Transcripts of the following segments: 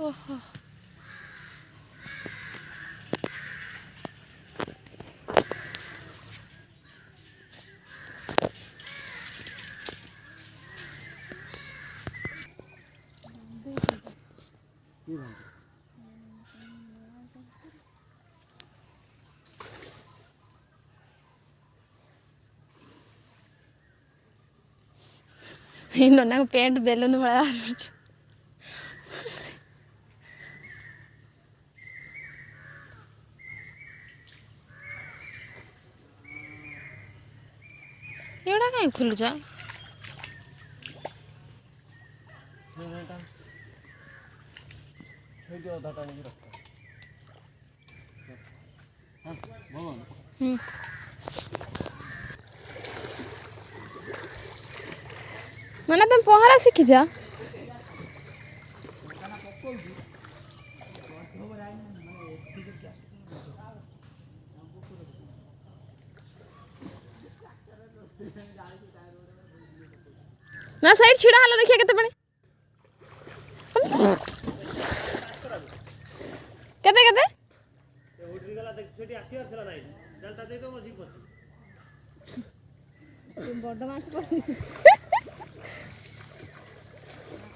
ओहो इन्होंने paint balloon बड़ा एवढा काय खुलजा मना तुम पहरा सीखी जा ना साइड छिड़ा हला देखिए केते बने केते केते होटल गला देख सेठी आसीआर थला नाही जलता दे दो मजी को बड़ माछ पड़ी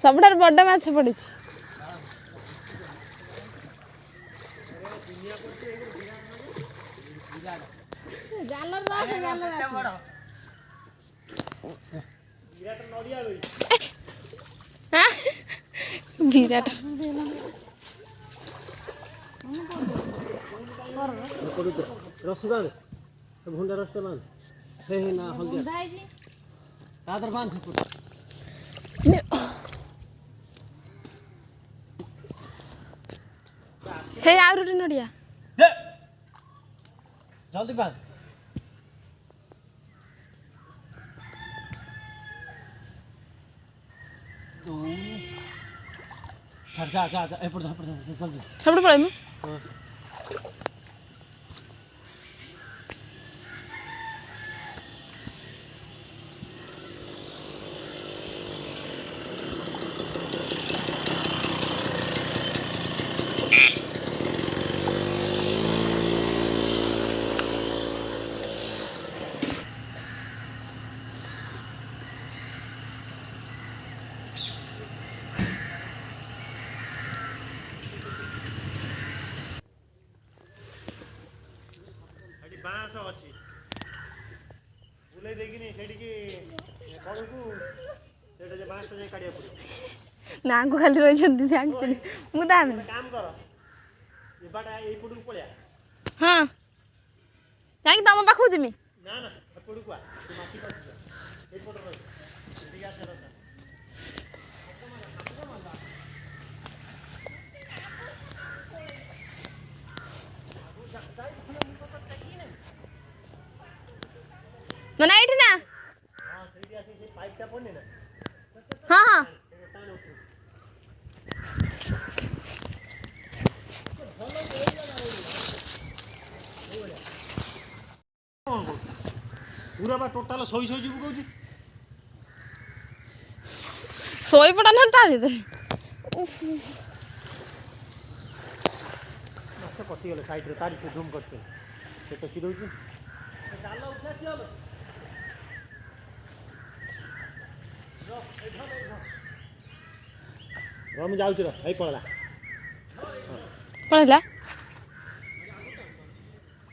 सबठार बड़ माछ पड़ी जालर राख जालर राख विराट नडिया गई हां विराट रसगा भुंडा रसगा मान हे ना हल्दी कादर बांध से हे आउरी नडिया जल्दी बांध जा जा जा ए पड़ जल्दी सबड़ पड़े मु हां बाँस अच्छी बुलाई देखिनी सेठी कड़कू से बाँस जाए काढ़िया पड़े ना को खाली रही छंदी एक्चुअली मु दाम काम कर ये बाटा ये पड़ू पड़िया हां काई तम पाखु जिमी ना ना पड़ू को माटी पड़ ये पड़ रही ठीक है चलो मना इठ ना हां सेठी आसी से पाइप टा पड़ने ना हां हां पूरा बा टोटल सोई सोई जीव कहूची सोई पड़ा ना ता भीतर उफ मस्त पट्टी गले साइड रे तारी से जूम करते से तो की दोची डाल उठा चल रम जाउछ रे आई पड़ला पड़ला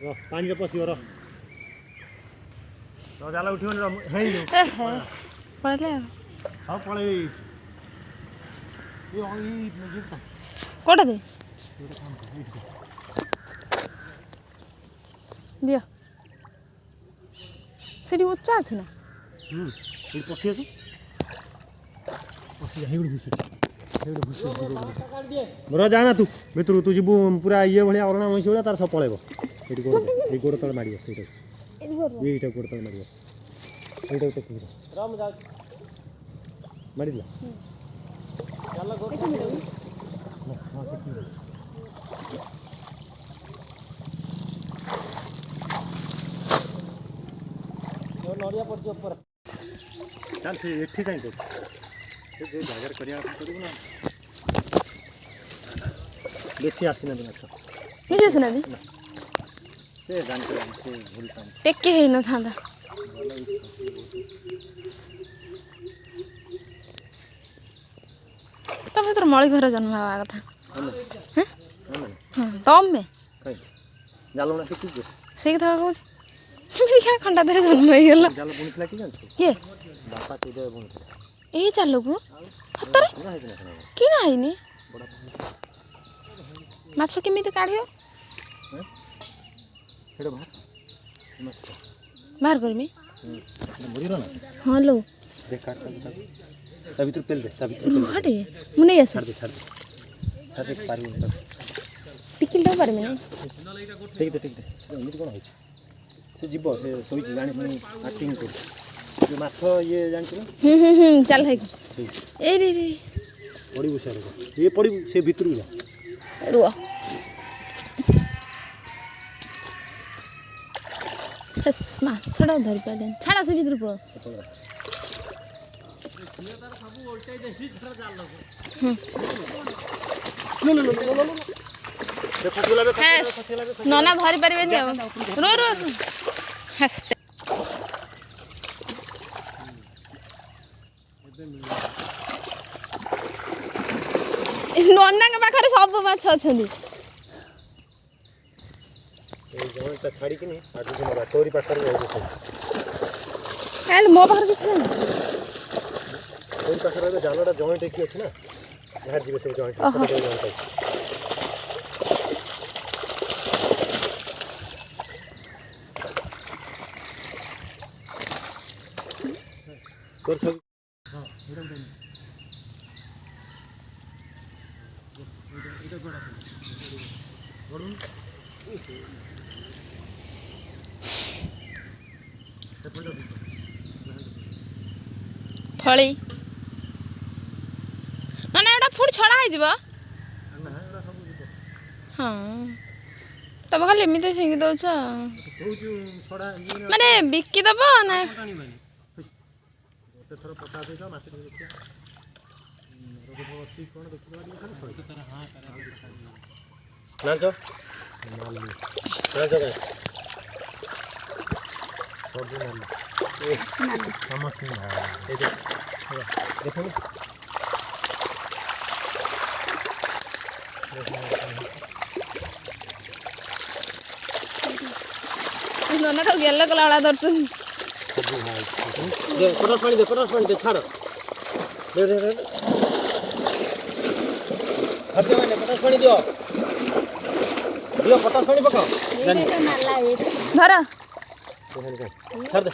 रो पानी रे पसियो रो रो जाला उठियो रे हेई दो पड़ले हां पळे ये ओई नजीक कोटा दे दिया सेठी उच्चा আছে না এই পসি আছে पसी हेउड घुसी हेउड घुसी बरा जाना तू मित्र तू जीबू पूरा ये भलिया अरणा मसी भलिया तार सब पळेबो एटी गोड़ तळ मारियो सेटा एटा गोड़ तळ मारियो एटा तो पूरा राम जा मारिला चल गोड़ हां कितनी जो नडिया पड़छ ऊपर चल से एठी काई को जो जगह करिया करू ना बेसी आसी ना माछ मिसे सुना दी से जानते से भूल काम टेके हे न थांदा तब तो मळी घर जन्म हवा कथा हां तम में कहीं जालो ना सिखी जे से कथा कहूछ मेरी क्या खंडा धरे जन्म हो गेला जालो बुनथला कि जानतो के बापा तो दे बुनथला ए चालो को हतरे कि ना आइनी माछ केमिति काढियो हेडो भात बाहर करमी मुरी ना हां लो देख काट तभी तो पेल दे तभी तो हटे मुने आसे छाड़ दे पारी उन टिकिल दो परमी ठीक दे एमिति कोन होई से जीव से सोई जानि पुनी एक्टिंग कर जो माछ ये जानछ ना चल है ए रे रे पड़ी बुसा रे ये पड़ी से भीतर जा रुआ बस माछड़ा धर पाले छाड़ा से भीतर पो नना धरी पारे रो रो हस्ते नना के पाखरे सब माछ अछंदी ए जॉइंट छाड़ी कि नहीं आजु दिन तोरी पाखर हो छै काल मो पाखर किछ नै तोरी पाखर रे जालडा जॉइंट की अछि ना बाहर जीवे से जॉइंट तोर सब हां एटा गोड़ा गोड़ू फळी ना एटा फुण छड़ा है जीवा हां तब खाली एमिते फेंकी दउछ माने बिक्की दबो ना गोटे थर पता दे जा माछ देखिया रोग अछि कोन देखिबा दिन खाली सही हां नाचो नाचो गाय सब नाम समझ नहीं देखो नना तो गेल कलाड़ा दर्चन दे पटास पानी दे छाड़ दे हट दे मैंने पटास पानी दियो पटास पानी पकाओ धर छाड़ दे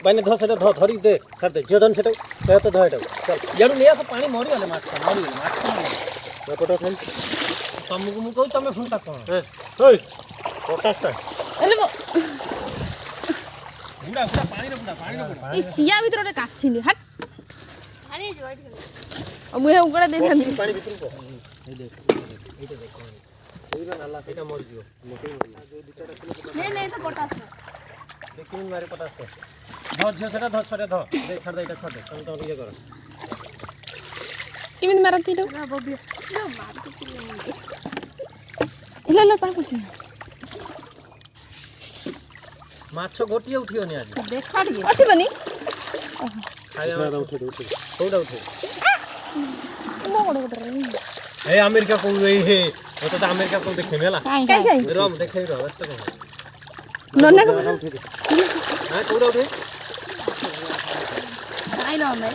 बाइने ध सेटा ध धरी दे छाड़ दे जदन सेटा कह तो ध एटा चल याडू लिया तो पानी मरी गले माछ पटास पानी तुमको मु कहू तमे फुंटा कोन ओय पटास टा अले बुड़ा बुड़ा पानी रे बुड़ा ई सिया भीतर रे काछिली हट पानी जो बैठ अब मुहे उकड़ा दे पानी भीतर को ए देख एइला नाला एटा मर जियो मोटे मर नहीं तो पोटास देखिन मारे पटास ध झ सेटा ध छरे ध दे छाड़ दे एटा छाड़ दे तुम तो ये कर किमिन मारती लो बबियो लो मार ले पाकुसी माछ गोटिए उठियो नि आज देखा दिए उठिबनी खाया उठे कोडा उठे मो कोडा उठे ए अमेरिका को हे वो तो अमेरिका को देखे मेला काई जाई रम देखे रो बस तो नन्ना को उठे हां कोडा उठे काई न मैं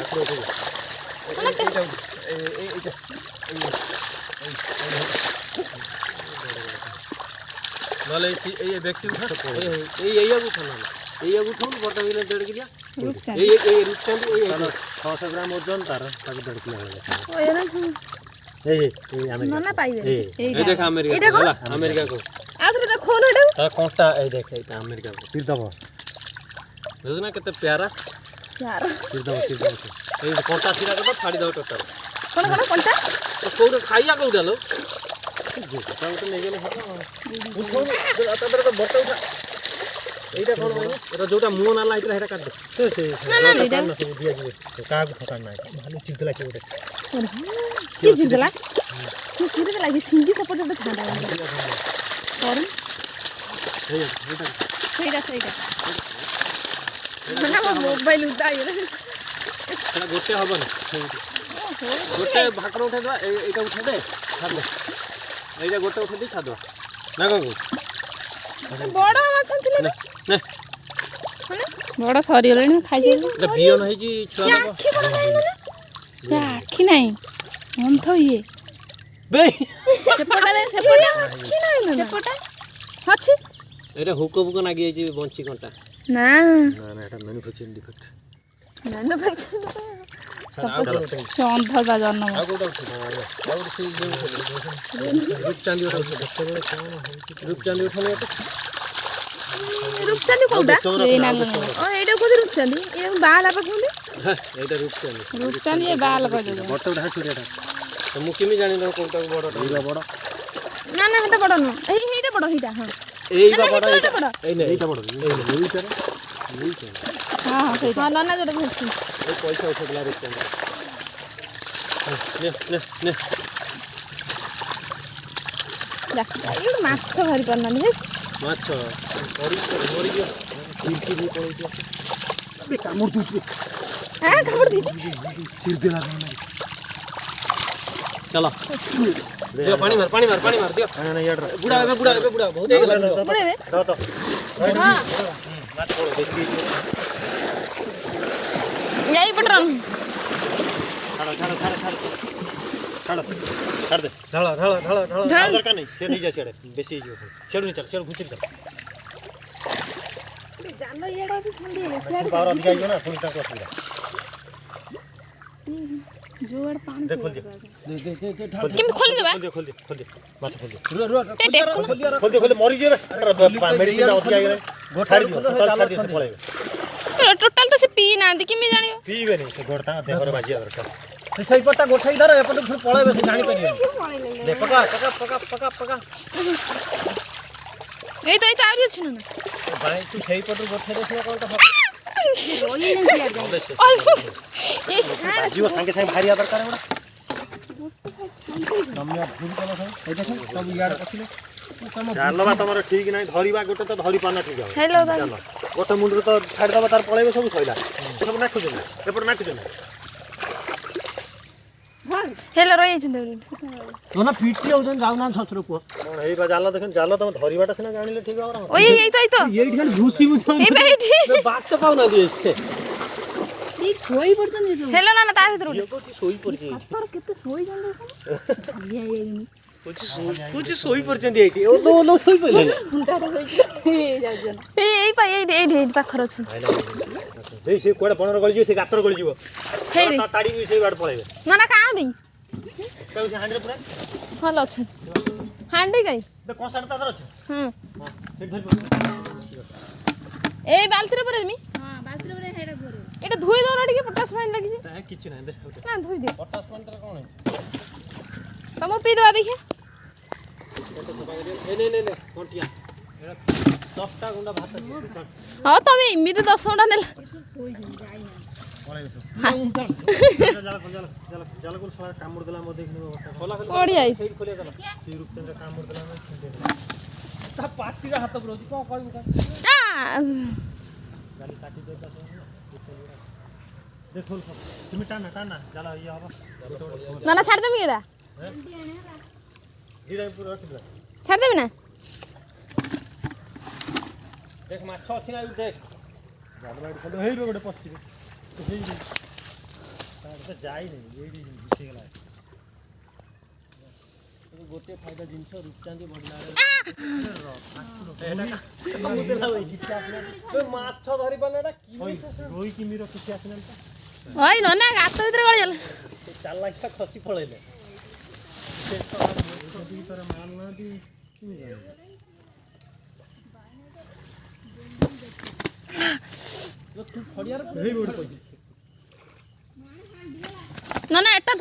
नले ए व्यक्ति उठा ए उठा ना उठो बड़ मिले 1.5 किलो ए रुचंद ए 600 ग्राम ओजन तार ताक 1.5 किलो हो ओ एना सु ए अमेरिका नन्ना पाइबे ए देख अमेरिका वाला अमेरिका को आथरे देखो न एटा ता कोंटा ए देख एटा अमेरिका को सिर दबो देखना कितने प्यारा यार सिर दबो ए कोंटा सिरा के फाड़ी दो टोटल कोन कोंटा तो कोड खाइया को डालो जो तो नहीं गेले हटा उठो तो तो बट उठा এইটা কোন মানে এটা যেটা মুহ না লাইতরা এটা কাট দে ସେ ନା ନା ଏଇଟା ନା ସବୁ ଦିଆଯିବ କାହାକୁ ଠକାଣ ନାହିଁ ଭାଲୁ ଚିରିଦେଲା କିଏ ଗୋଟେ କିଏ ଚିରିଦେଲା କିଏ ଚିରିଦେଲା କି ସିଙ୍ଗି ସେପଟେ ଗୋଟେ ଥାନ୍ତା କରୁ ସେଇଟା ସେଇଟା ନା ମୋ ମୋବାଇଲ ଉଦା ହେଇଗଲା এটা গোটে হবে না গোটে ভাকর উঠাই দেবা এইটা উঠাই দে ছাড় দে এইটা গোটে উঠাই দি ছাড় দবা না কাকু ବଡ଼ ମାଛ ଥିଲେ নে নে ବଡ଼ ସରିଗଲେଣି ଖାଇସାରିଲି এটা বিয়ন হইছি ছুয়া দেব ଆଖି ବଡ଼ ନାହିଁ ମାନେ ଆଖି ନାହିଁ ଅନ୍ଧ ଇଏ বে ସେପଟେ ସେପଟେ ଆଖି ନାହିଁ ନା ସେପଟେ ଅଛି এটা হুক বুক লাগি যাইছি বঞ্চি ঘন্টা ନା ନା ନା ଏଟା ମ୍ୟାନୁଫ୍ୟାକ୍ଚରିଂ ଡିଫେକ୍ଟ ସେ ଅନ୍ଧତା ଜନ୍ମ ଆଉ କୋଉଟା ଉଠି ଆଉ ସେ ରୂପଚାନ୍ଦି ଉଠା ରୂପଚାନ୍ଦି ଉଠାନି ରୂପଚାନ୍ଦି କୋଉଟା ଏଇ ନା ଏଇଟା କୋଉଠି ରୂପଚାନ୍ଦି ଏ ବାଲ ପାଖୁଣ୍ଡି এইটা রূপচান্দি ରୂପଚାନ୍ଦି ଏ ବାଲ କହିଦେବ বড়টা উঠা ছুরিয়াটা তো মু কিমি জানি না কোনটা বড়টা এইটা বড় ନା ନା ସେଟା ବଡ଼ ନୁହଁ এইটা ବଡ଼ এইটা ହଁ এইটা বড় এইটা বଡ଼ এই না ଏଇଟା ବଡ଼ ଏଇଟାରେ ହଁ ହଁ ସେଇଟା ହଁ ନା ଯୋଉଟା ଧରିଛି এই পয়সা উঠেলা রূপচান্দি নে নে নে ଯା ଏଇ ଗୋଟେ ମାଛ ଧରି ପାରୁନାହାନ୍ତି ହେସ୍ মাছ পড়ি মরি গিয়ে ଚିରିକି ପଳେଇଛି ଏ କାମୁଡ଼ି ଦଉଛି ହଁ କାମୁଡ଼ି ଦେଇଛି ଚିରିଦେଲା ନାହିଁ চলো দিও পানি মার দিও ନା ନା ଇଆଡ଼ର বুড়া বহুত হয়ে গেল ବୁଡ଼େଇବେ ତ ହଁ মাছ পড়ো বেশি ଏଇ ପଟର ଛାଡ଼ ଦେ ঢালা ଆଉ ଦରକାର ନାହିଁ ସେ ନେଇଯା ସିଆଡ଼େ ବେଶୀ ହେଇଯିବ ସିଆଡ଼ୁ ନେଇ ଚାଲ ସିଆଡ଼ୁ ଘୁଚିରି ଚାଲ ଜାଲ ଇଆଡ଼େ ଅଛି ପାୱାର ଅଧିକା ହେଇଯିବ ନା ପୁଣି ତାଙ୍କୁ ଅସୁବିଧା ଯୋଆଡ଼େ ପାଣି ଦେ ଖୋଲି ଦିଅ କେମିତି ଖୋଲିଦେବା ଖୋଲି ଦିଅ ମାଛ ଖୋଲି ଦିଅ ଖୋଲି ମରିଯିବ ମେଡ଼ିସିନଟା ଅଧିକା ହେଇଗଲାଣି ଛାଡ଼ିଦିଅ ଛାଡ଼ିଦିଅ ସେ ପଳେଇବେ ଟୋଟାଲ ତ ସେ ପିଇ ନାହାନ୍ତି କେମିତି ଜାଣିବ ପିଇବେନି ସେ ଗୋଡ଼ ତାଙ୍କ ଦେହରେ ବାଜିବା ଦରକାର ସେଇପଟଟା ଗୋଠାଇ ଧର ଏପଟେ ଫୁଣି ପଳେଇବେ ସେ ଜାଣିପାରିବେନି ଦେ ପକା ଏଇ ତ ଆହୁରି ଅଛି ନା ଭାଇ ତୁ ସେଇପଟରୁ ଗୋଠାଇ ଦେଇଥିବ କଣଟା ବାଜିବ ସାଙ୍ଗେ ସାଙ୍ଗେ ବାହାରିବା ଦରକାର ଏଗୁଡ଼ା ସବୁ ଇଆଡ଼େ ପଶିଲେ ଜାଲ ବା ତମର ଠିକ୍ ନାହିଁ ଧରିବା ଗୋଟେ ତ ଧରି ପାରୁନା ଠିକ୍ ହେବ ହେଲୋ ଜାଲ ଗୋଟେ ମୁଣ୍ଡରୁ ତ ଛାଡ଼ିଦେବା ତାର ପଳେଇବେ ସବୁ ସଇଲା ସବୁ ନାଖୁଛନ୍ତି ଏପଟେ ନାଖୁଛନ୍ତି ହେଲୋ ରହିଯାଇଛନ୍ତି ନା ପିଟି ହଉଛନ୍ତି ଯାଉନାହାନ୍ତି ଶଶୁର ପୁଅ କ'ଣ ଏଇ ବା ଜାଲ ଦେଖୁନ ଜାଲ ତମେ ଧରିବାଟା ସିନା ଜାଣିଲେ ଠିକ୍ ହେବ ଓ ଏଇ ତ ଏଇଠି ଖାଲି ଭୁସି ଏଇ ବା ଏଇଠି ବାଟ ପାଉନାହାନ୍ତି ସେ ଶୋଇ ପଡୁଛନ୍ତି ହେଲୋ ନା ତା ଭିତରୁ ଶୋଇ ପଡ଼ିଛି କେତେ ଶୋଇଛନ୍ତି କହୁଛି ଶୋଇ ପଡ଼ିଛନ୍ତି ଏଇଠି ଓଲୋ ଶୋଇ ପଡ଼ିଲେ ଏଇ ପାଖରେ ଅଛନ୍ତି ଦେଇ ସେ କୁଆଡ଼େ ବଣରେ ଗଳିଯିବ ସେ ଗାତରେ ଗଳିଯିବ ହେଇରେ ତାଡ଼ି ସେଇ ବାଟ ପଳେଇବେ ନା କାଁ ଦେଇ ସେ ହାଣ୍ଡିରେ ପୁରା ଭଲ ଅଛନ୍ତି ହାଣ୍ଡି କାଇଁ କଂସାଟା ତା ଦେହରେ ଅଛି ହଁ ସେଇଠି ଧରି ଏଇ ବାଲ୍ଟିରେ ପୁରେଇ ଦେମି এটা ধুই দাও না টিকে পটাস পানি লাগিছে କିଛି ନାହିଁ ଦେ না ধুই দিও ପଟାସ ପାଣିଟା କ'ଣ ତମ ପିଇ ଦେବା ଦେଖିଆ ନେ କଣ୍ଟିଆ ଏଇଟା 10ଟା ଗୁଣ୍ଡା ଭାତ ହଁ ତମେ ଏମିତି 10 ଘଣ୍ଟା ନେଲା ଜାଲକୁ କାମୁଡ଼ି ଦେଲା ମୋତେ ପଡ଼ି ଆଇଛି ସେଇଠି ଖୋଲିଆ ଚାଲ ସେଇ ରୂପଚନ୍ଦ୍ର କାମୁଡ଼ି ଦେଲା ତା ପାଟିରେ ହାତ ପୁରଉଛି କ'ଣ କହିବୁ ଜାଲି କାଟି ଦେଇ ଦେଖ তুমি টানা জাল ইয়ে হব না না ছাড় দেবি এটা দিরা পুরো রাখি ছাড় দেবি না দেখ মাছ ଅଛି ନା দেখ জাল বাইরে ফলো হেইবে গোটে পছিবে হেই তার তো যাই নাই এইডি মিশে গলা ଗୋଟେ ଫାଇଦା ଜିନିଷ ରୂପଚାନ୍ଦି ବଢିଲା ମାଛ ଧରି ପାରିଲେ ଏଟା କି ରୋଇ କିମିର କିଛି ଆସିନାନ୍ତି ওই ননা গাত ভিতরে গড়ি গেল ଚାଲାକିଟା ଖସି ପଳେଇଲେ না না এটা